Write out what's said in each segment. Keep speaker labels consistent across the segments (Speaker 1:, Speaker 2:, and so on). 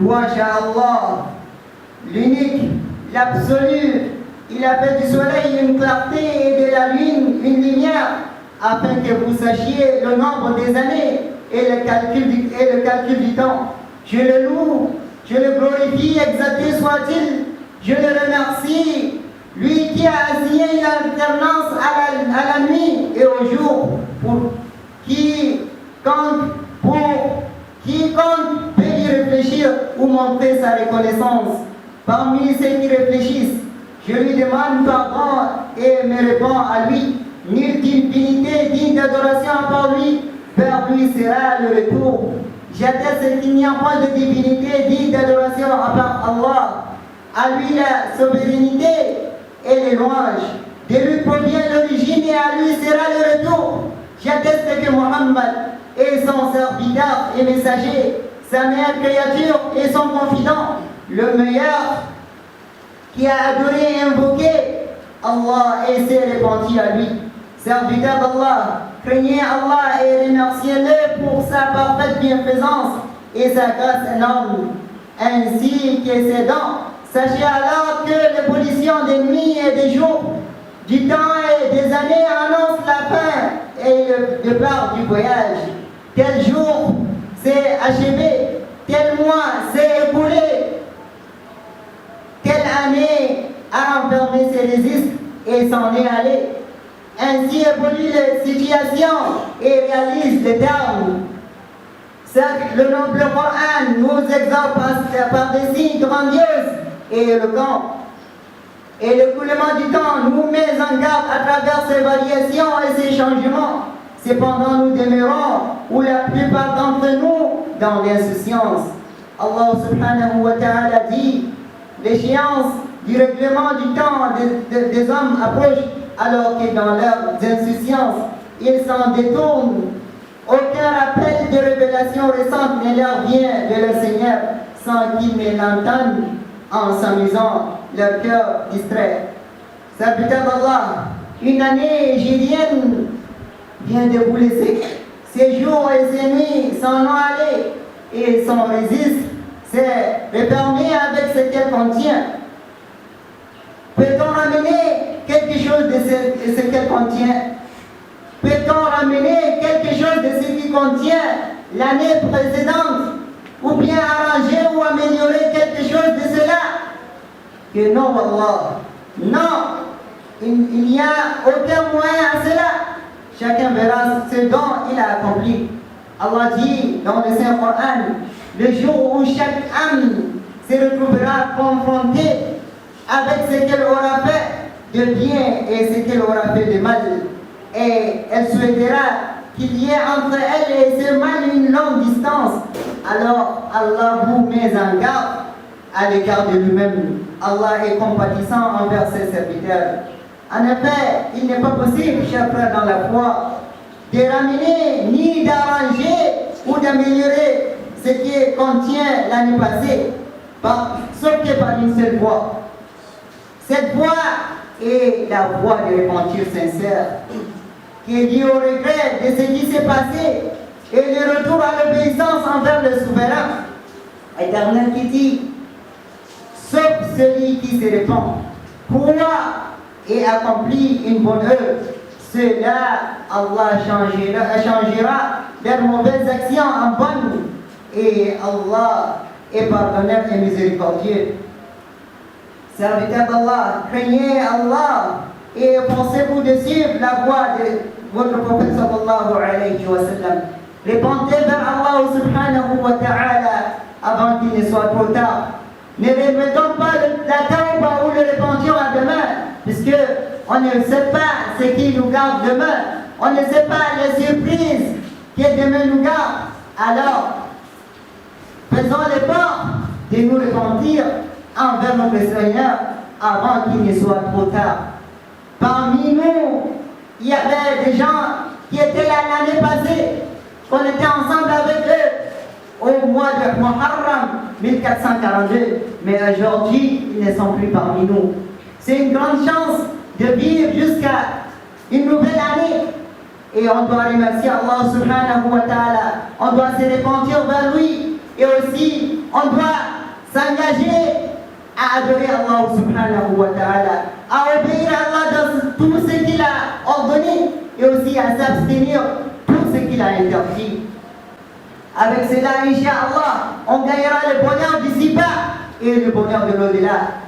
Speaker 1: louange à Allah, l'unique, l'absolu. Il a fait du soleil une clarté et de la lune une lumière, afin que vous sachiez le nombre des années et le calcul du temps. Je le loue, je le glorifie, exalté soit-il, je le remercie, lui qui a assigné une alternance à la nuit et au jour, pour quiconque peut y réfléchir ou montrer sa reconnaissance. Parmi ceux qui réfléchissent, je lui demande pardon et me réponds à lui. Nulle divinité digne d'adoration à part lui, vers lui sera le retour. J'atteste qu'il n'y a pas de divinité digne d'adoration à part Allah. À lui la souveraineté et les louanges. De lui provient l'origine et à lui sera le retour. J'atteste que Muhammad est son serviteur et messager, sa meilleure créature et son confident, le meilleur qui a adoré et invoqué Allah et s'est répandu à lui. Serviteur d'Allah, craignez Allah et remerciez-le pour sa parfaite bienfaisance et sa grâce énorme, ainsi que ses dons. Sachez alors que l'ébullition des nuits et des jours, du temps et des années annonce la fin et le départ du voyage. Tel jour s'est achevé, tel mois s'est écoulé, telle année a enfermé ses registres et s'en est allé. Ainsi évolue la situation et réalise les termes. Certes, le noble Coran nous exhorte par des signes grandioses et éloquents. Et l'écoulement du temps nous met en garde à travers ces variations et ces changements. Cependant, nous demeurons, ou la plupart d'entre nous, dans l'insouciance. Allah subhanahu wa ta'ala dit, l'échéance du règlement du temps des hommes approche, alors que dans leur insouciance, ils s'en détournent. Aucun rappel de révélation récente ne leur vient de leur Seigneur sans qu'ils ne l'entendent en s'amusant, leur cœur distrait. Serviteur d'Allah, une année égérienne vient de vous laisser. Ces jours et ces nuits s'en ont allé et son registre s'est refermé avec ce qu'elle contient. Peut-on ramener quelque chose de ce qu'elle contient? Peut-on ramener quelque chose de ce qui contient l'année précédente? Ou bien arranger ou améliorer quelque chose de cela? Que non, Allah. Non, il n'y a aucun moyen à cela. Chacun verra ce dont il a accompli. Allah dit dans le Saint-Coran, le jour où chaque âme se retrouvera confrontée avec ce qu'elle aura fait de bien et ce qu'elle aura fait de mal. Et elle souhaitera qu'il y ait entre elle et ce mal une longue distance. Alors Allah vous met en garde à l'égard de lui-même. Allah est compatissant envers ses serviteurs. En effet, il n'est pas possible, chers frères dans la foi, de ramener ni d'arranger ou d'améliorer ce qui contient l'année passée, sauf que par une seule voie. Cette voie est la voie de repentir sincère, qui est liée au regret de ce qui s'est passé et le retour à l'obéissance envers le souverain éternel qui dit, sauf celui qui se répand, croit et accomplit une bonne œuvre, cela Allah changera leurs mauvaises actions en bonnes, et Allah est pardonneur et miséricordieux. Serviteurs d'Allah, craignez Allah et pensez-vous de suivre la voie de votre prophète sallallahu alayhi wa sallam. Répondez vers Allah subhanahu wa ta'ala avant qu'il ne soit trop tard. Ne remettons pas la tauba ou le repentir à demain, puisque on ne sait pas ce qui nous garde demain. On ne sait pas les surprises que demain nous garde. Alors, faisons l'effort de nous repentir envers notre Seigneur avant qu'il ne soit trop tard. Parmi nous, il y avait des gens qui étaient là l'année passée, qu'on était ensemble avec eux au mois de Muharram 1442, mais aujourd'hui, ils ne sont plus parmi nous. C'est une grande chance de vivre jusqu'à une nouvelle année. Et on doit remercier Allah subhanahu wa ta'ala. On doit se repentir vers lui Et aussi, on doit s'engager à adorer Allah subhanahu wa ta'ala, à obéir à Allah dans tout ce qu'il a ordonné et aussi à s'abstenir de tout ce qu'il a interdit. Avec cela, Inch'Allah, on gagnera le bonheur d'ici-bas et le bonheur de l'au-delà.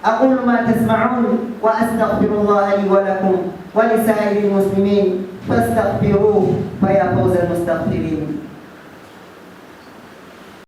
Speaker 1: أقول ما تسمعون وأستغفر الله لي ولكم ولسائر المسلمين فاستغفروه فيا فوز المستغفرين.